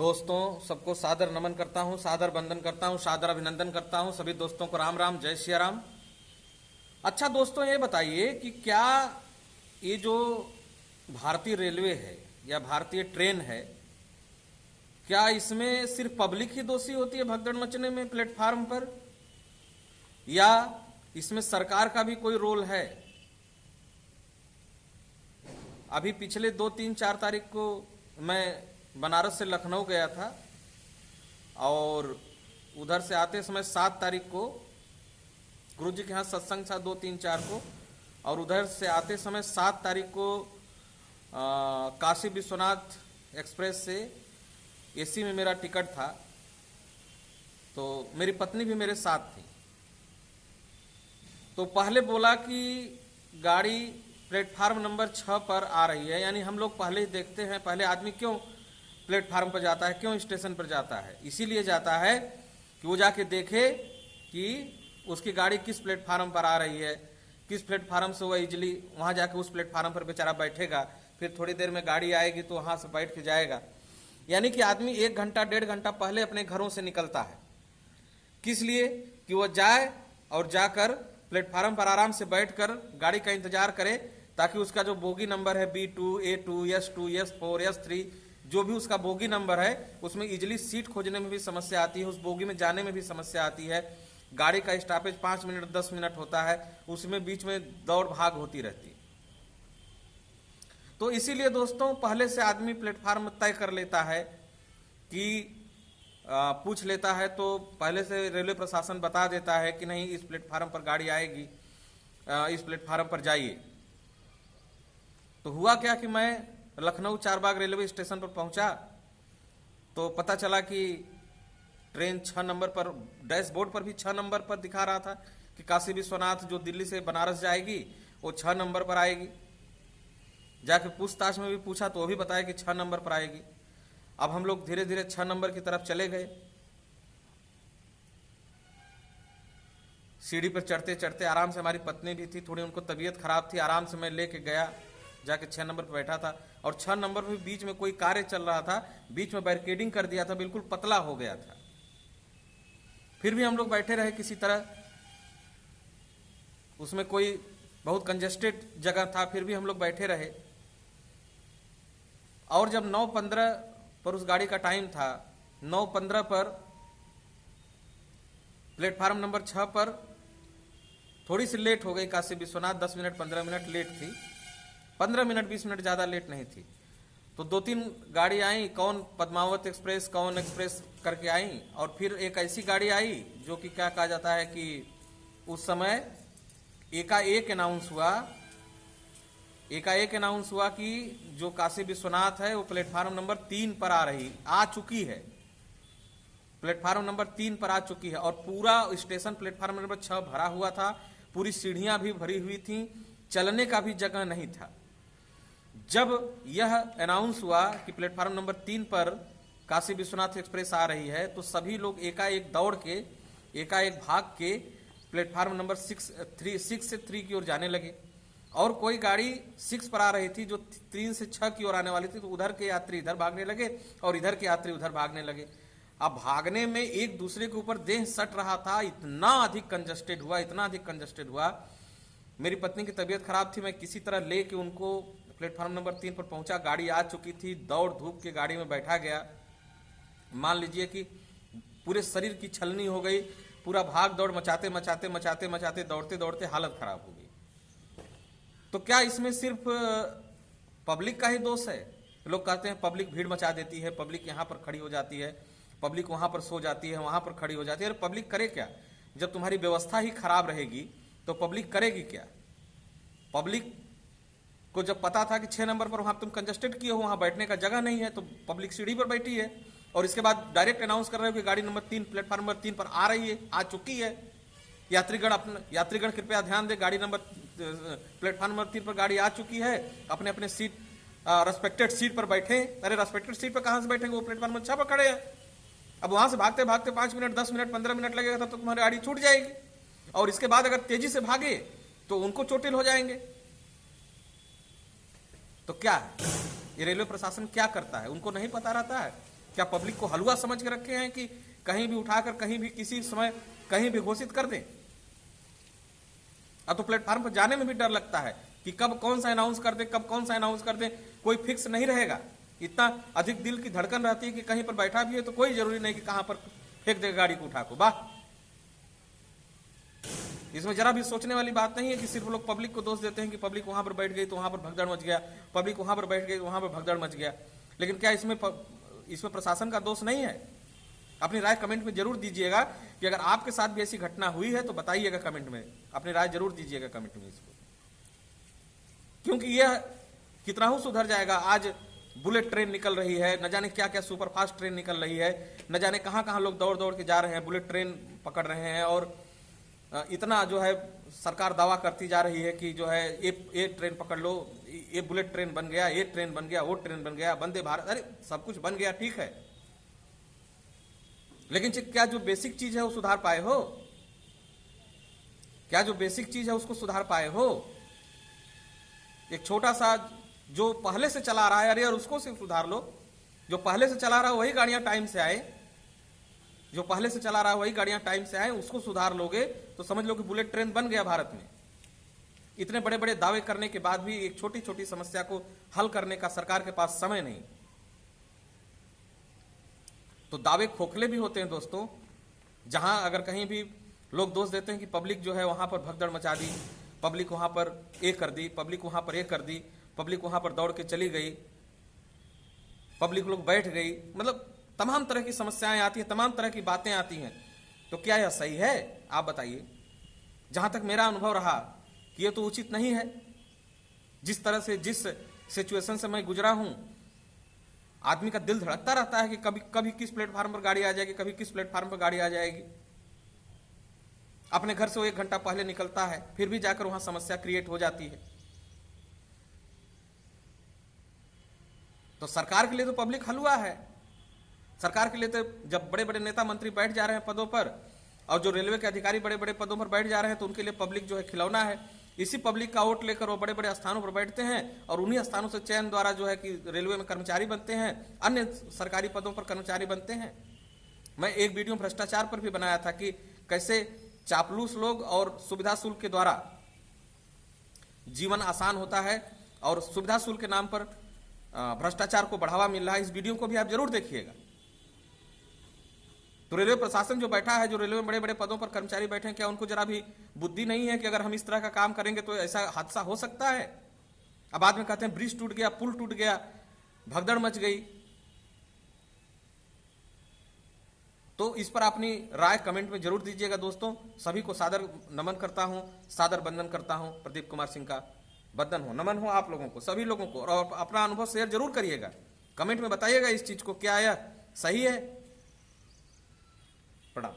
दोस्तों सबको सादर नमन करता हूं, सादर वंदन करता हूं, सादर अभिनंदन करता हूं। सभी दोस्तों को राम राम, जय सिया राम। अच्छा दोस्तों, ये बताइए कि क्या ये जो भारतीय रेलवे है या भारतीय ट्रेन है, क्या इसमें सिर्फ पब्लिक ही दोषी होती है भगदड़ मचने में प्लेटफार्म पर, या इसमें सरकार का भी कोई रोल है? अभी पिछले 2, 3, 4 तारीख को मैं बनारस से लखनऊ गया था और उधर से आते समय 7 तारीख को गुरु जी के यहाँ सत्संग था 2, 3, 4 को, और उधर से आते समय 7 तारीख को काशी विश्वनाथ एक्सप्रेस से एसी में मेरा टिकट था, तो मेरी पत्नी भी मेरे साथ थी। तो पहले बोला कि गाड़ी प्लेटफार्म नंबर 6 पर आ रही है, यानी हम लोग पहले ही देखते हैं। पहले आदमी क्यों प्लेटफार्म पर जाता है, क्यों स्टेशन पर जाता है? इसीलिए जाता है कि वो जाके देखे कि उसकी गाड़ी किस प्लेटफार्म पर आ रही है, किस प्लेटफार्म से वो इजली वहां जाके उस प्लेटफार्म पर बेचारा बैठेगा, फिर थोड़ी देर में गाड़ी आएगी तो वहां से बैठ के जाएगा। यानी कि आदमी 1 घंटा 1.5 घंटा पहले अपने घरों से निकलता है, किस लिए? कि वो जाए और जाकर प्लेटफार्म पर आराम से बैठकर गाड़ी का इंतजार करे, ताकि उसका जो बोगी नंबर है B2, A2, S2, S4, S3, जो भी उसका बोगी नंबर है, उसमें इजिली सीट खोजने में भी समस्या आती है, उस बोगी में जाने में भी समस्या आती है। गाड़ी का स्टॉपेज 5 मिनट 10 मिनट होता है, उसमें बीच में दौड़ भाग होती रहती है। तो इसीलिए दोस्तों पहले से आदमी प्लेटफार्म तय कर लेता है कि पूछ लेता है, तो पहले से रेलवे प्रशासन बता देता है कि नहीं, इस प्लेटफार्म पर गाड़ी आएगी, इस प्लेटफार्म पर जाइए। तो हुआ क्या कि मैं लखनऊ चारबाग रेलवे स्टेशन पर पहुंचा तो पता चला कि ट्रेन 6 नंबर पर, डैशबोर्ड पर भी 6 नंबर पर दिखा रहा था कि काशी विश्वनाथ जो दिल्ली से बनारस जाएगी वो 6 नंबर पर आएगी। जाके पूछताछ में भी पूछा तो वो भी बताया कि 6 नंबर पर आएगी। अब हम लोग धीरे धीरे 6 नंबर की तरफ चले गए। सीढ़ी पर चढ़ते चढ़ते आराम से, हमारी पत्नी भी थी, थोड़ी उनको तबीयत खराब थी, आराम से मैं लेके गया, जाके 6 नंबर पर बैठा था। और 6 नंबर पर बीच में कोई कार्य चल रहा था, बीच में बैरिकेडिंग कर दिया था, बिल्कुल पतला हो गया था। फिर भी हम लोग बैठे रहे किसी तरह, उसमें कोई बहुत कंजेस्टेड जगह था, फिर भी हम लोग बैठे रहे। और जब 9:15 पर उस गाड़ी का टाइम था, 9:15 पर प्लेटफार्म नंबर 6 पर थोड़ी सी लेट हो गई Kashi Vishwanath, 10 minute 15 minute late थी, 15 मिनट 20 मिनट ज़्यादा लेट नहीं थी। तो 2-3 गाड़ी आई, कौन पद्मावत एक्सप्रेस, कौन एक्सप्रेस करके आई, और फिर एक ऐसी गाड़ी आई जो कि क्या कहा जाता है कि उस समय एकाएक अनाउंस हुआ कि जो काशी विश्वनाथ है वो प्लेटफार्म नंबर 3 पर आ चुकी है, प्लेटफार्म नंबर 3 पर आ चुकी है। और पूरा स्टेशन प्लेटफार्म नंबर 6 भरा हुआ था, पूरी सीढ़ियां भी भरी हुई थी, चलने का भी जगह नहीं था। जब यह अनाउंस हुआ कि प्लेटफार्म नंबर 3 पर काशी विश्वनाथ एक्सप्रेस आ रही है, तो सभी लोग एकाएक दौड़ के, एकाएक भाग के प्लेटफार्म नंबर 6 से 3 की ओर जाने लगे। और कोई गाड़ी 6 पर आ रही थी जो 3 से 6 की ओर आने वाली थी, तो उधर के यात्री इधर भागने लगे और इधर के यात्री उधर भागने लगे। अब भागने में एक दूसरे के ऊपर देह सट रहा था, इतना अधिक कंजस्टेड हुआ। मेरी पत्नी की तबीयत खराब थी, मैं किसी तरह लेके उनको प्लेटफार्म नंबर 3 पर पहुंचा। गाड़ी आ चुकी थी, दौड़ धूप के गाड़ी में बैठा गया। मान लीजिए कि पूरे शरीर की छलनी हो गई, पूरा भाग दौड़ मचाते दौड़ते हालत खराब हो गई। तो क्या इसमें सिर्फ पब्लिक का ही दोष है? लोग कहते हैं पब्लिक भीड़ मचा देती है, पब्लिक यहाँ पर खड़ी हो जाती है, पब्लिक वहां पर सो जाती है, वहां पर खड़ी हो जाती है। अरे पब्लिक करे क्या? जब तुम्हारी व्यवस्था ही खराब रहेगी तो पब्लिक करेगी क्या? पब्लिक को जब पता था कि 6 नंबर पर वहां तुम कंजस्टेड किए हो, वहां बैठने का जगह नहीं है, तो पब्लिक सीढ़ी पर बैठी है, और इसके बाद डायरेक्ट अनाउंस कर रहे हो कि गाड़ी नंबर 3 प्लेटफार्म नंबर 3 पर आ रही है, आ चुकी है। यात्रीगण कृपया ध्यान दे, गाड़ी नंबर प्लेटफार्म नंबर 3 पर गाड़ी आ चुकी है, अपने अपने सीट, रेस्पेक्टेड सीट पर बैठे। अरे रेस्पेक्टेड सीट पर कहां से बैठेंगे, वो प्लेटफार्म नंबर 6 पर खड़े हैं। अब वहां से भागते भागते 5 मिनट 10 मिनट 15 मिनट लगेगा, तब तो तुम्हारी गाड़ी छूट जाएगी, और इसके बाद अगर तेजी से भागे तो उनको चोटिल हो जाएंगे। तो क्या है, ये रेलवे प्रशासन क्या करता है? उनको नहीं पता रहता है क्या पब्लिक को हलवा समझ के रखे हैं कि कहीं भी उठाकर कहीं भी किसी समय कहीं भी घोषित कर दें? अब तो प्लेटफॉर्म पर जाने में भी डर लगता है कि कब कौन सा अनाउंस कर दे, कब कौन सा अनाउंस कर दे, कोई फिक्स नहीं रहेगा। इतना अधिक दिल की धड़कन रहती है कि कहीं पर बैठा भी है तो कोई जरूरी नहीं कि कहां पर फेंक देगा गाड़ी को उठा को। वाह, इसमें जरा भी सोचने वाली बात नहीं है कि सिर्फ लोग पब्लिक को दोष देते हैं कि पब्लिक वहां पर बैठ गई तो वहां पर भगदड़ मच गया, पब्लिक वहां पर बैठ गई तो वहां पर भगदड़ मच गया। लेकिन क्या इसमें प्रशासन का दोष नहीं है? अपनी राय कमेंट में जरूर दीजिएगा कि अगर आपके साथ भी ऐसी घटना हुई है तो बताइएगा कमेंट में, अपनी राय जरूर दीजिएगा कमेंट में इसको, क्योंकि यह कितना ही सुधर जाएगा। आज बुलेट ट्रेन निकल रही है, न जाने क्या क्या सुपरफास्ट ट्रेन निकल रही है, न जाने कहां कहां लोग दौड़ दौड़ के जा रहे हैं, बुलेट ट्रेन पकड़ रहे हैं, और इतना जो है सरकार दावा करती जा रही है कि जो है ये ट्रेन पकड़ लो, ये बुलेट ट्रेन बन गया, ये ट्रेन बन गया, वो ट्रेन बन गया, वंदे भारत, अरे सब कुछ बन गया, ठीक है, लेकिन क्या जो बेसिक चीज है वो सुधार पाए हो? क्या जो बेसिक चीज है उसको सुधार पाए हो? एक छोटा सा जो पहले से चला रहा है, अरे यार उसको सिर्फ सुधार लो। जो पहले से चला रहा है वही गाड़ियां टाइम से आए, जो पहले से चला रहा है वही गाड़ियां टाइम से आए, उसको सुधार लोगे तो समझ लो कि बुलेट ट्रेन बन गया भारत में। इतने बड़े बड़े दावे करने के बाद भी एक छोटी छोटी समस्या को हल करने का सरकार के पास समय नहीं। तो दावे खोखले भी होते हैं दोस्तों। जहां अगर कहीं भी लोग दोष देते हैं कि पब्लिक जो है वहां पर भगदड़ मचा दी, पब्लिक वहां पर ये कर दी, पब्लिक वहां पर ये कर दी, पब्लिक वहां पर दौड़ के चली गई, पब्लिक लोग बैठ गई, मतलब तमाम तरह की समस्याएं आती हैं, तमाम तरह की बातें आती हैं। तो क्या यह सही है? आप बताइए। जहां तक मेरा अनुभव रहा कि यह तो उचित नहीं है। जिस तरह से, जिस सिचुएशन से मैं गुजरा हूं, आदमी का दिल धड़कता रहता है कि कभी कभी किस प्लेटफार्म पर गाड़ी आ जाएगी, कभी किस प्लेटफार्म पर गाड़ी आ जाएगी। अपने घर से वो 1 घंटा पहले निकलता है, फिर भी जाकर वहां समस्या क्रिएट हो जाती है। तो सरकार के लिए तो पब्लिक हलवा है। सरकार के लिए तो जब बड़े बड़े नेता मंत्री बैठ जा रहे हैं पदों पर, और जो रेलवे के अधिकारी बड़े बड़े पदों पर बैठ जा रहे हैं, तो उनके लिए पब्लिक जो है खिलौना है। इसी पब्लिक का वोट लेकर वो बड़े बड़े स्थानों पर बैठते हैं, और उन्हीं स्थानों से चयन द्वारा जो है कि रेलवे में कर्मचारी बनते हैं, अन्य सरकारी पदों पर कर्मचारी बनते हैं। मैं एक वीडियो भ्रष्टाचार पर भी बनाया था कि कैसे चापलूस लोग और सुविधा शुल्क के द्वारा जीवन आसान होता है, और सुविधा शुल्क के नाम पर भ्रष्टाचार को बढ़ावा मिल रहा है। इस वीडियो को भी आप जरूर देखिएगा। तो रेलवे प्रशासन जो बैठा है, जो रेलवे में बड़े बड़े पदों पर कर्मचारी बैठे हैं, क्या उनको जरा भी बुद्धि नहीं है कि अगर हम इस तरह का काम करेंगे तो ऐसा हादसा हो सकता है? अब बाद में कहते हैं ब्रिज टूट गया, पुल टूट गया, भगदड़ मच गई। तो इस पर अपनी राय कमेंट में जरूर दीजिएगा दोस्तों। सभी को सादर नमन करता हूं, सादर वंदन करता हूं। प्रदीप कुमार सिंह का वंदन हो, नमन हो आप लोगों को, सभी लोगों को। और अपना अनुभव शेयर जरूर करिएगा, कमेंट में बताइएगा इस चीज को, क्या यह सही है? प्रणाम।